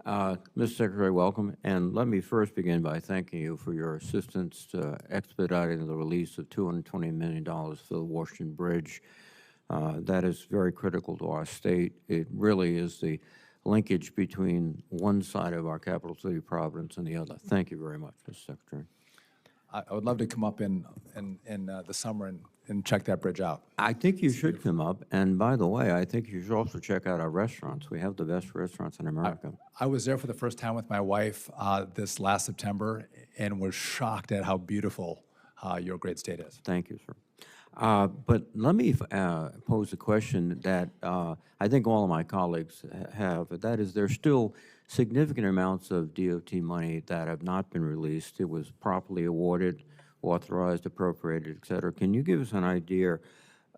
Mr. Secretary, welcome. And let me first begin by thanking you for your assistance to expediting the release of $220 million for the Washington Bridge. That is very critical to our state. It really is the linkage between one side of our capital city, Providence, and the other. Thank you very much, Mr. Secretary. I would love to come up in the summer and check that bridge out. I think you should come up. And by the way, I think you should also check out our restaurants. We have the best restaurants in America. I was there for the first time with my wife this last September and was shocked at how beautiful your great state is. Thank you, sir. But let me pose a question that I think all of my colleagues have. That is, there's still significant amounts of DOT money that have not been released. It was properly awarded, authorized, appropriated, et cetera. Can you give us an idea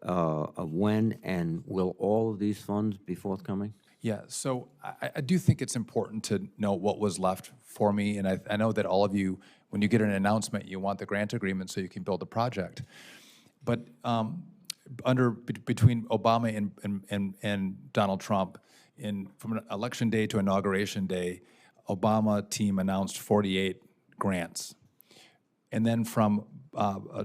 of when and will all of these funds be forthcoming? Yeah, so I do think it's important to know what was left for me, and I know that all of you, when you get an announcement, you want the grant agreement so you can build a project. But between Obama and Donald Trump, from election day to inauguration day, Obama team announced 48 grants. And then from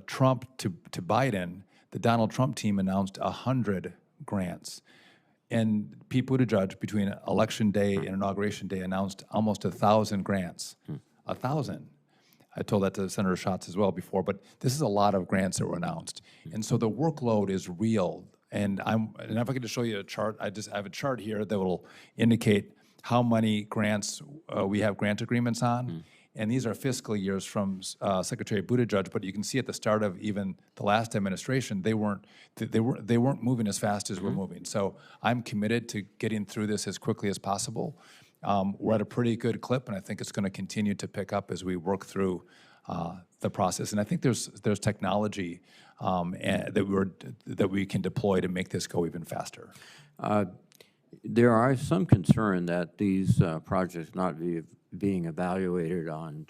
Trump to Biden, the Donald Trump team announced 100 grants. And Pete Buttigieg, between election day and inauguration day, announced almost 1,000 grants. 1,000. I told that to Senator Schatz as well before, but this is a lot of grants that were announced. And so the workload is real. And if I could just show you a chart, I have a chart here that will indicate how many grants we have grant agreements on. And these are fiscal years from Secretary Buttigieg, but you can see at the start of even the last administration, they weren't moving as fast as we're moving. So I'm committed to getting through this as quickly as possible. We're at a pretty good clip, and I think it's going to continue to pick up as we work through the process. And I think there's technology that we can deploy to make this go even faster. There are some concern that these projects not being evaluated on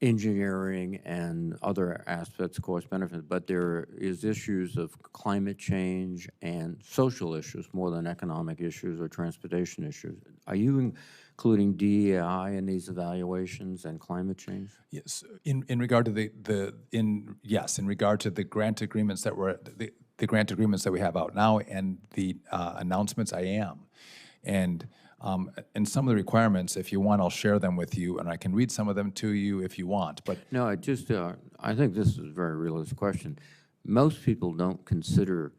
engineering and other aspects, cost benefits, but there is issues of climate change and social issues more than economic issues or transportation issues. Are you including DEI in these evaluations and climate change? Yes, in regard to in regard to the grant agreements that the grant agreements that we have out now and the announcements, I am. And some of the requirements, if you want, I'll share them with you, and I can read some of them to you if you want. But no, I think this is a very realistic question. Most people don't consider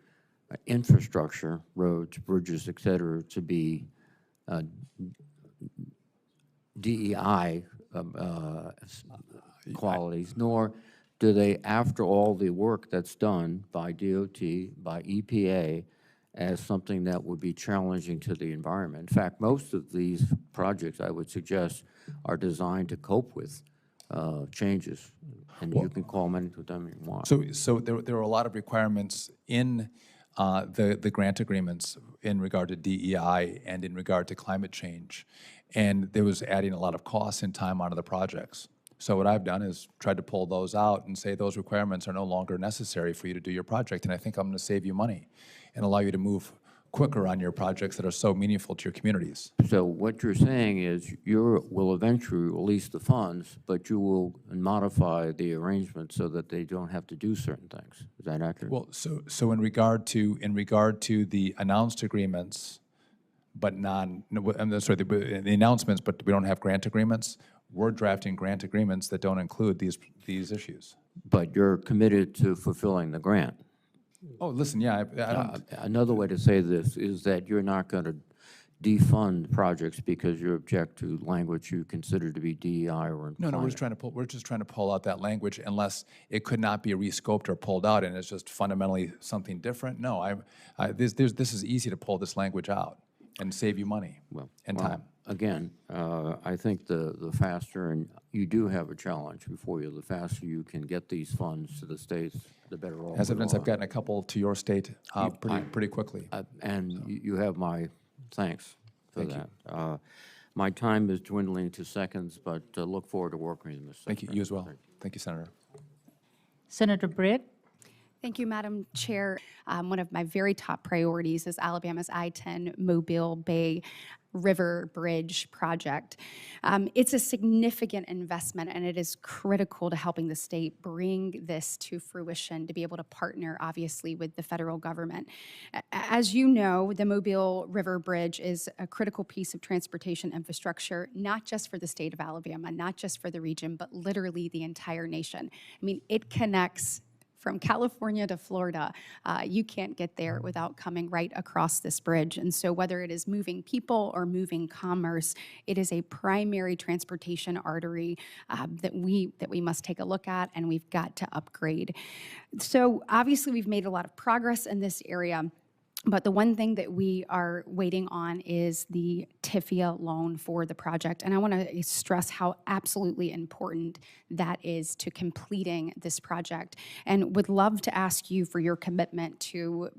infrastructure, roads, bridges, et cetera, to be DEI qualities, nor do they, after all the work that's done by DOT, by EPA, as something that would be challenging to the environment. In fact, most of these projects, I would suggest, are designed to cope with changes, and you can call them anything you want. So there are a lot of requirements in the grant agreements in regard to DEI and in regard to climate change, and there was adding a lot of costs and time onto the projects. So what I've done is tried to pull those out and say those requirements are no longer necessary for you to do your project, and I think I'm going to save you money and allow you to move quicker on your projects that are so meaningful to your communities. So what you're saying is you will eventually release the funds, but you will modify the arrangement so that they don't have to do certain things. Is that accurate? Well, so in regard to the announced agreements, but the announcements, but we don't have grant agreements. We're drafting grant agreements that don't include these issues. But you're committed to fulfilling the grant. Oh, listen, yeah, I don't. Another way to say this is that you're not going to defund projects because you object to language you consider to be DEI or No, we're just trying to pull out that language unless it could not be rescoped or pulled out, and it's just fundamentally something different. No, this is easy to pull this language out and save you money and time. Again, I think the faster, and you do have a challenge before you, the faster you can get these funds to the states, the better off. As evidence, I've gotten a couple to your state pretty quickly. And you have my thanks for that. My time is dwindling to seconds, but look forward to working with you, Mr. Thank you. You as well. Thank you, Senator. Senator Britt. Thank you, Madam Chair. One of my very top priorities is Alabama's I-10 Mobile Bay River Bridge project. It's a significant investment, and it is critical to helping the state bring this to fruition, to be able to partner, obviously, with the federal government. As you know, the Mobile River Bridge is a critical piece of transportation infrastructure, not just for the state of Alabama, not just for the region, but literally the entire nation. I mean, it connects from California to Florida. You can't get there without coming right across this bridge. And so whether it is moving people or moving commerce, it is a primary transportation artery that we must take a look at, and we've got to upgrade. So obviously we've made a lot of progress in this area. But the one thing that we are waiting on is the TIFIA loan for the project. And I want to stress how absolutely important that is to completing this project. And would love to ask you for your commitment to,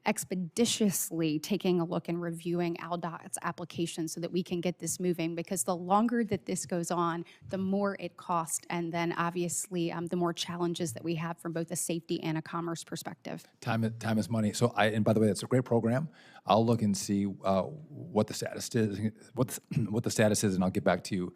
expeditiously taking a look and reviewing ALDOT's application so that we can get this moving, because the longer that this goes on, the more it costs, and then obviously the more challenges that we have from both a safety and a commerce perspective. Time is money. So and by the way, that's a great program. I'll look and see what the status is, what the status is, and I'll get back to you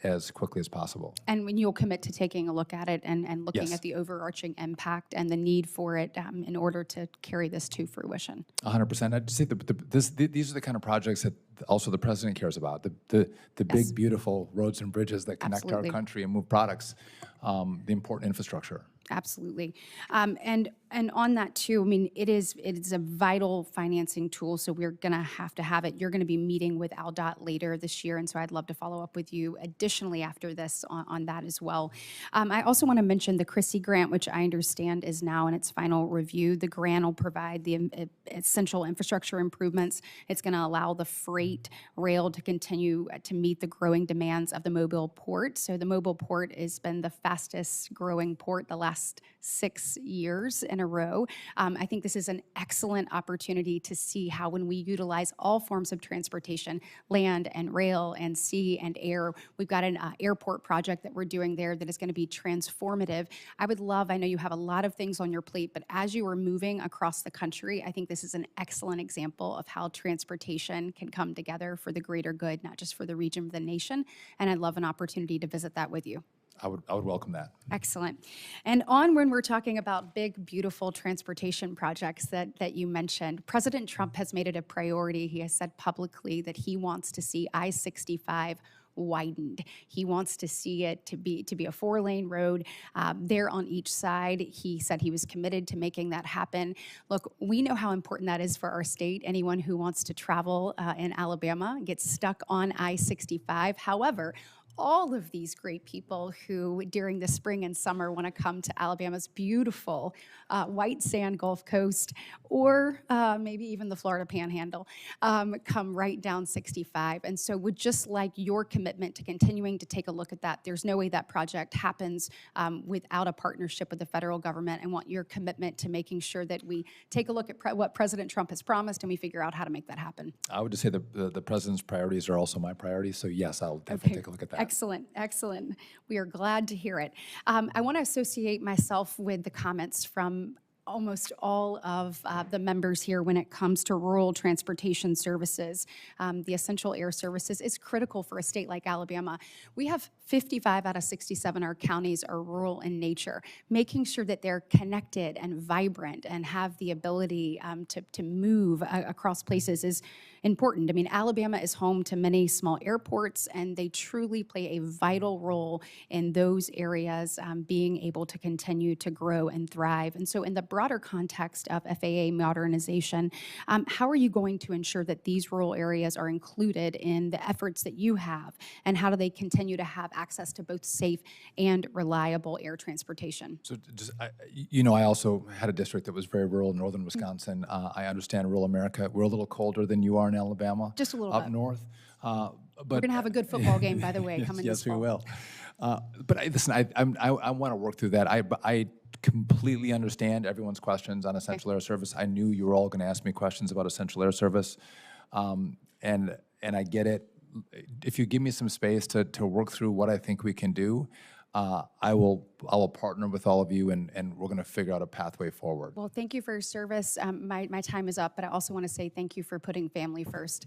as quickly as possible. And when you'll commit to taking a look at it and looking Yes. at the overarching impact and the need for it in order to carry this to fruition. 100%. I'd say these are the kind of projects that also the president cares about. The Yes. big, beautiful roads and bridges that connect Absolutely. our country and move products, the important infrastructure. Absolutely. And on that too, I mean, it is a vital financing tool, so we're going to have it. You're going to be meeting with ALDOT later this year, and so I'd love to follow up with you additionally after this on that as well. I also want to mention the CRISI grant, which I understand is now in its final review. The grant will provide the essential infrastructure improvements. It's going to allow the freight rail to continue to meet the growing demands of the Mobile port. So the Mobile port has been the fastest growing port the last 6 years in a row. I think this is an excellent opportunity to see how when we utilize all forms of transportation, land and rail and sea and air, we've got an airport project that we're doing there that is going to be transformative. I know you have a lot of things on your plate, but as you are moving across the country, I think this is an excellent example of how transportation can come together for the greater good, not just for the region, but the nation. And I'd love an opportunity to visit that with you. I would welcome that. Excellent. And on when we're talking about big, beautiful transportation projects that you mentioned, President Trump has made it a priority. He has said publicly that he wants to see I-65 widened. He wants to see it to be a 4-lane road there on each side. He said he was committed to making that happen. Look, we know how important that is for our state. Anyone who wants to travel in Alabama gets stuck on I-65. However, all of these great people who during the spring and summer want to come to Alabama's beautiful white sand Gulf Coast, or maybe even the Florida Panhandle, come right down 65. And so would just like your commitment to continuing to take a look at that. There's no way that project happens without a partnership with the federal government, and want your commitment to making sure that we take a look at what President Trump has promised and we figure out how to make that happen. I would just say the president's priorities are also my priorities. So yes, I'll definitely take a look at that. Excellent, excellent. We are glad to hear it. I want to associate myself with the comments from almost all of the members here when it comes to rural transportation services. The essential air services is critical for a state like Alabama. We have 55 out of 67 our counties are rural in nature. Making sure that they're connected and vibrant and have the ability to move across places is important. I mean, Alabama is home to many small airports, and they truly play a vital role in those areas being able to continue to grow and thrive. And so in the broader context of FAA modernization, how are you going to ensure that these rural areas are included in the efforts that you have, and how do they continue to have access to both safe and reliable air transportation? So just, I also had a district that was very rural in northern Wisconsin. I understand rural America. We're a little colder than you are in Alabama. Just a little up bit. north. We're going to have a good football game, by the way, coming this fall. Yes, we will. But I want to work through that. I completely understand everyone's questions on essential air service. I knew you were all going to ask me questions about essential air service, and I get it. If you give me some space to work through what I think we can do, I will partner with all of you, and we're going to figure out a pathway forward. Well, thank you for your service. My time is up, but I also want to say thank you for putting family first.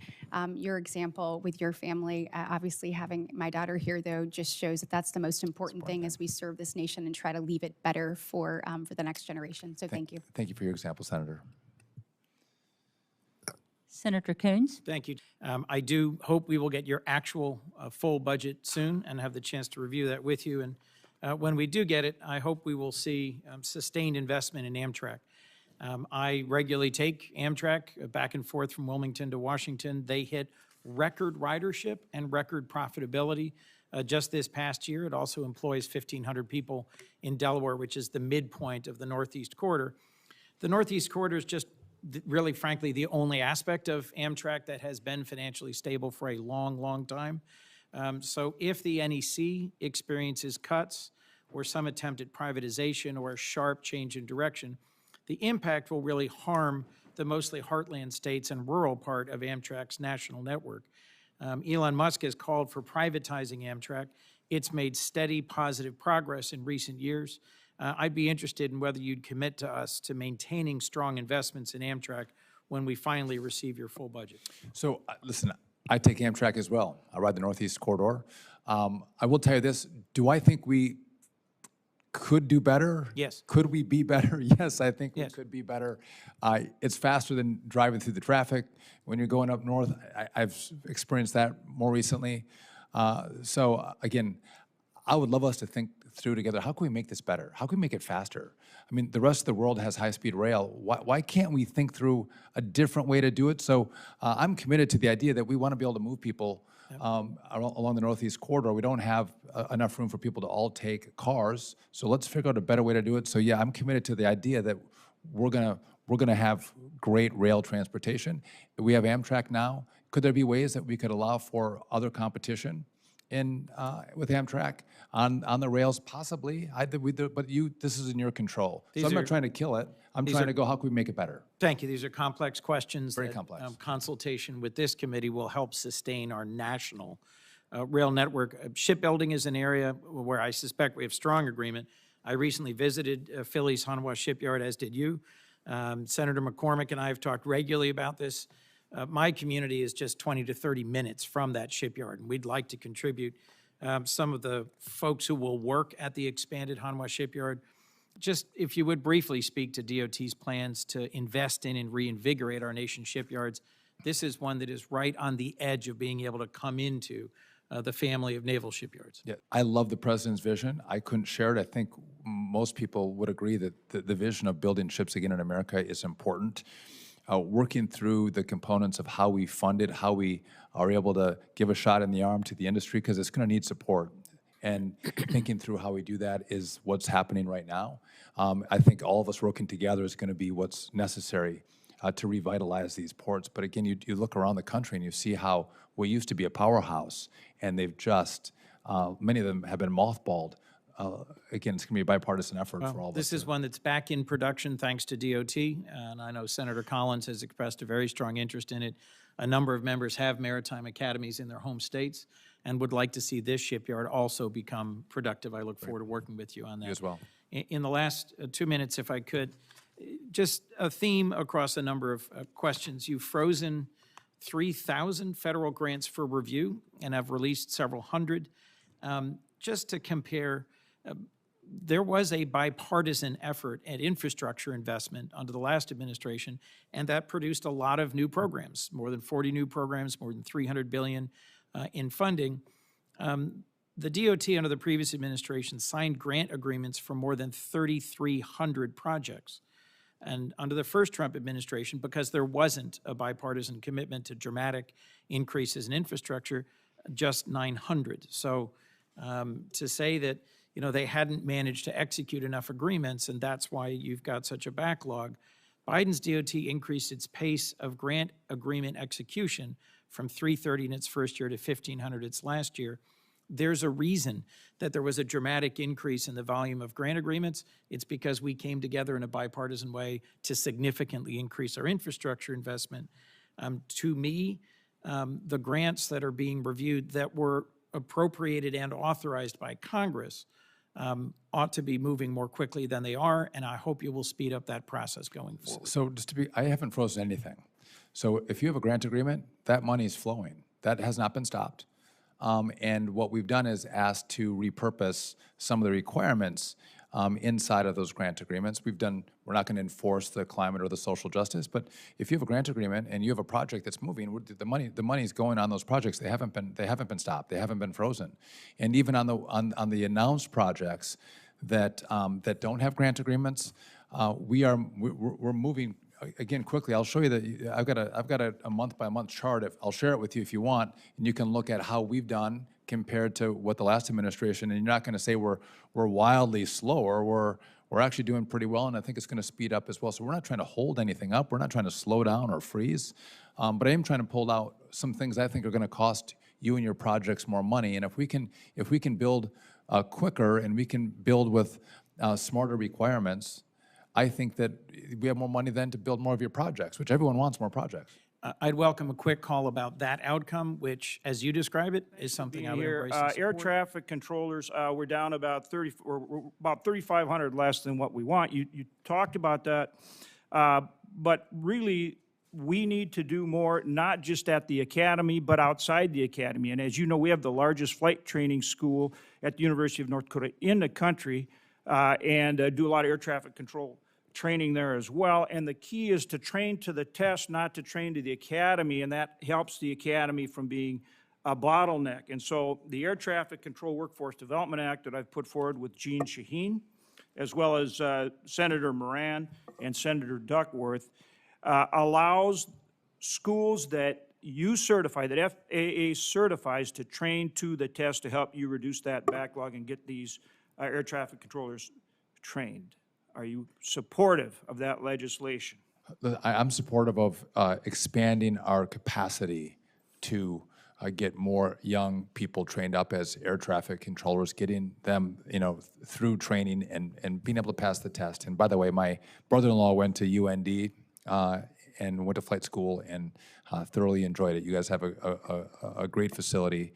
Your example with your family, obviously having my daughter here, though, just shows that that's the most important thing as we serve this nation and try to leave it better for the next generation. So thank you. Thank you for your example, Senator. Senator Coons. Thank you. I do hope we will get your actual full budget soon and have the chance to review that with you. And when we do get it, I hope we will see sustained investment in Amtrak. I regularly take Amtrak back and forth from Wilmington to Washington. They hit record ridership and record profitability just this past year. It also employs 1,500 people in Delaware, which is the midpoint of the Northeast Corridor. The Northeast Corridor is just really, frankly, the only aspect of Amtrak that has been financially stable for a long, long time. So if the NEC experiences cuts or some attempt at privatization or a sharp change in direction, the impact will really harm the mostly heartland states and rural part of Amtrak's national network. Elon Musk has called for privatizing Amtrak. It's made steady, positive progress in recent years. I'd be interested in whether you'd commit to us to maintaining strong investments in Amtrak when we finally receive your full budget. So, listen, I take Amtrak as well. I ride the Northeast Corridor. I will tell you this, do I think we could do better? Yes. Could we be better? Yes, I think we could be better. It's faster than driving through the traffic. When you're going up north, I've experienced that more recently. So again, I would love us to think through together, how can we make this better? How can we make it faster? I mean, the rest of the world has high-speed rail. Why can't we think through a different way to do it? So I'm committed to the idea that we want to be able to move people along the Northeast Corridor. We don't have enough room for people to all take cars, so let's figure out a better way to do it. So yeah, I'm committed to the idea that we're gonna have great rail transportation. We have Amtrak now. Could there be ways that we could allow for other competition with Amtrak on the rails? Possibly. But this is in your control. So I'm not trying to kill it. I'm trying to go, how can we make it better? Thank you. These are complex questions. Very complex. Consultation with this committee will help sustain our national rail network. Shipbuilding is an area where I suspect we have strong agreement. I recently visited Philly's Hanwha Shipyard, as did you. Senator McCormick and I have talked regularly about this. My community is just 20 to 30 minutes from that shipyard, and we'd like to contribute. Some of the folks who will work at the expanded Hanwha Shipyard, just if you would briefly speak to DOT's plans to invest in and reinvigorate our nation's shipyards. This is one that is right on the edge of being able to come into the family of naval shipyards. Yeah, I love the president's vision. I couldn't share it. I think most people would agree that the vision of building ships again in America is important. Working through the components of how we fund it, how we are able to give a shot in the arm to the industry, because it's going to need support. And thinking through how we do that is what's happening right now. I think all of us working together is going to be what's necessary to revitalize these ports. But again, you look around the country and you see how we used to be a powerhouse, and they've just, many of them have been mothballed. Again, it's going to be a bipartisan effort for all of us. This is one that's back in production thanks to DOT, and I know Senator Collins has expressed a very strong interest in it. A number of members have maritime academies in their home states and would like to see this shipyard also become productive. I look forward to working with you on that. You as well. In the last 2 minutes, if I could, just a theme across a number of questions. You've frozen 3,000 federal grants for review and have released several hundred. Just to compare, there was a bipartisan effort at infrastructure investment under the last administration, and that produced a lot of new programs, more than 40 new programs, more than $300 billion in funding. The DOT under the previous administration signed grant agreements for more than 3,300 projects. And under the first Trump administration, because there wasn't a bipartisan commitment to dramatic increases in infrastructure, just 900. So to say that they hadn't managed to execute enough agreements, and that's why you've got such a backlog. Biden's DOT increased its pace of grant agreement execution from 330 in its first year to 1,500 its last year. There's a reason that there was a dramatic increase in the volume of grant agreements. It's because we came together in a bipartisan way to significantly increase our infrastructure investment. To me, the grants that are being reviewed that were appropriated and authorized by Congress ought to be moving more quickly than they are, and I hope you will speed up that process going forward. So just to be, I haven't frozen anything. So if you have a grant agreement, that money is flowing. That has not been stopped. And what we've done is asked to repurpose some of the requirements inside of those grant agreements. We're not going to enforce the climate or the social justice, but if you have a grant agreement and you have a project that's moving, the money's going on those projects. They haven't been stopped. They haven't been frozen. And even on the announced projects that don't have grant agreements, we're moving again quickly. I'll show you that I've got a month by month chart. I'll share it with you if you want, and you can look at how we've done compared to what the last administration, and you're not going to say we're wildly slower. We're actually doing pretty well, and I think it's going to speed up as well. So we're not trying to hold anything up. We're not trying to slow down or freeze, but I am trying to pull out some things I think are going to cost you and your projects more money. And if we can build quicker and we can build with smarter requirements, I think that we have more money then to build more of your projects, which everyone wants more projects. I'd welcome a quick call about that outcome, which, as you describe it, is something I would embrace and Air support. traffic controllers, we're down about 3,500 less than what we want. You talked about that, but really, we need to do more, not just at the academy, but outside the academy. And as you know, we have the largest flight training school at the University of North Dakota in the country, and do a lot of air traffic control training there as well. And the key is to train to the test, not to train to the academy, and that helps the academy from being a bottleneck. And so the Air Traffic Control Workforce Development Act that I've put forward with Gene Shaheen, as well as Senator Moran and Senator Duckworth, allows schools that you certify, that FAA certifies, to train to the test to help you reduce that backlog and get these air traffic controllers trained. Are you supportive of that legislation? I'm supportive of expanding our capacity to get more young people trained up as air traffic controllers, getting them, through training and being able to pass the test. And by the way, my brother-in-law went to UND and went to flight school and thoroughly enjoyed it. You guys have a great facility.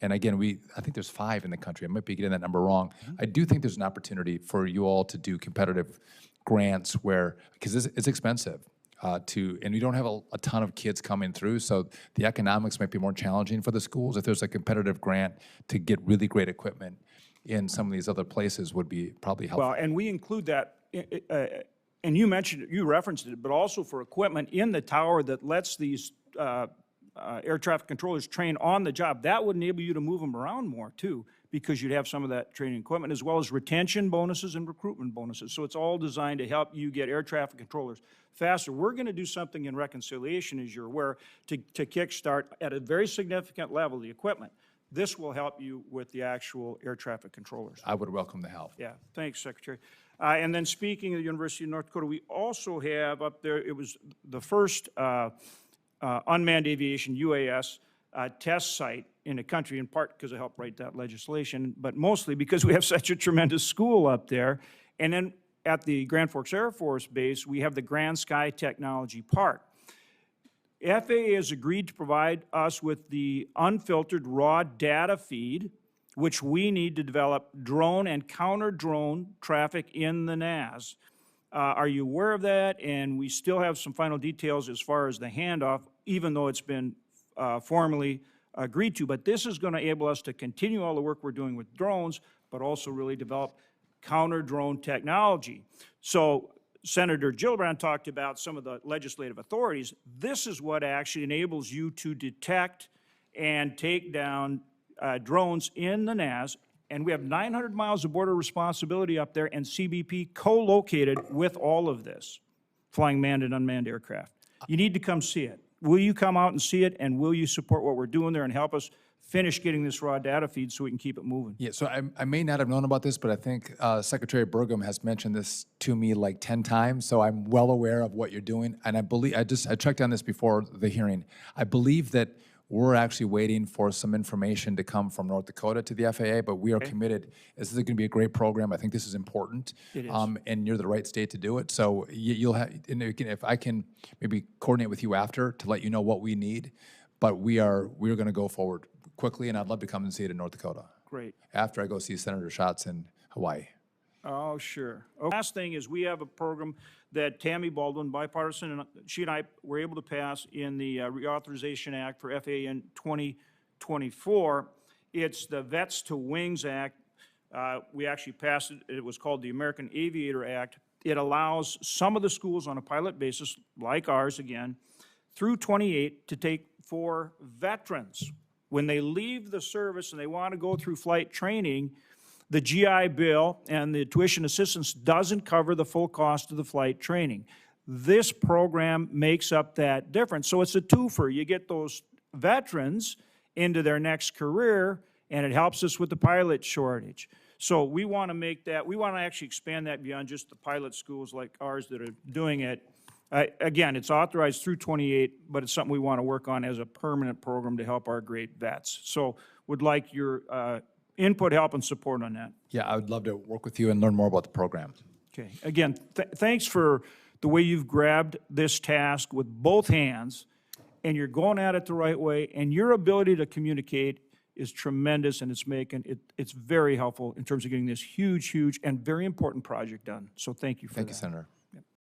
And again, I think there's 5 in the country. I might be getting that number wrong. I do think there's an opportunity for you all to do competitive grants because it's expensive and we don't have a ton of kids coming through, so the economics might be more challenging for the schools. If there's a competitive grant to get really great equipment in some of these other places would be probably helpful. Well, and we include that, and you mentioned it, you referenced it, but also for equipment in the tower that lets these air traffic controllers train on the job. That would enable you to move them around more too, because you'd have some of that training equipment, as well as retention bonuses and recruitment bonuses. So it's all designed to help you get air traffic controllers faster. We're going to do something in reconciliation, as you're aware, to kickstart at a very significant level the equipment. This will help you with the actual air traffic controllers. I would welcome the help. Yeah, thanks, Secretary. And then speaking of the University of North Dakota, we also have up there, it was the first unmanned aviation, UAS, test site in the country, in part because I helped write that legislation, but mostly because we have such a tremendous school up there. And then at the Grand Forks Air Force Base, we have the Grand Sky Technology Park. FAA has agreed to provide us with the unfiltered raw data feed, which we need to develop drone and counter-drone traffic in the NAS. Are you aware of that? And we still have some final details as far as the handoff, even though it's been formally agreed to. But this is going to enable us to continue all the work we're doing with drones, but also really develop counter-drone technology. So Senator Gillibrand talked about some of the legislative authorities. This is what actually enables you to detect and take down drones in the NAS. And we have 900 miles of border responsibility up there, and CBP co-located with all of this, flying manned and unmanned aircraft. You need to come see it. Will you come out and see it, and will you support what we're doing there and help us finish getting this raw data feed so we can keep it moving? Yeah, so I may not have known about this, but I think Secretary Burgum has mentioned this to me like 10 times, so I'm well aware of what you're doing. And I believe, I checked on this before the hearing. I believe that we're actually waiting for some information to come from North Dakota to the FAA, but we are committed. This is going to be a great program. I think this is important. It is. And you're the right state to do it. So you'll have, and if I can maybe coordinate with you after to let you know what we need, but we're going to go forward quickly, and I'd love to come and see it in North Dakota. Great. After I go see Senator Schatz in Hawaii. Oh, sure. Okay. Last thing is, we have a program that Tammy Baldwin, bipartisan, and she and I were able to pass in the Reauthorization Act for FY 2024. It's the Vets to Wings Act. We actually passed it. It was called the American Aviator Act. It allows some of the schools on a pilot basis, like ours again, through 28 to take 4 veterans. When they leave the service and they want to go through flight training, the GI Bill and the tuition assistance doesn't cover the full cost of the flight training. This program makes up that difference. So it's a twofer. You get those veterans into their next career, and it helps us with the pilot shortage. So we want to make that, we want to actually expand that beyond just the pilot schools like ours that are doing it. Again, it's authorized through 28, but it's something we want to work on as a permanent program to help our great vets. So would like your input, help, and support on that. Yeah, I would love to work with you and learn more about the program. Okay. Again, thanks for the way you've grabbed this task with both hands, and you're going at it the right way, and your ability to communicate is tremendous, and it's very helpful in terms of getting this huge, and very important project done. So thank you for that. Thank you, Senator.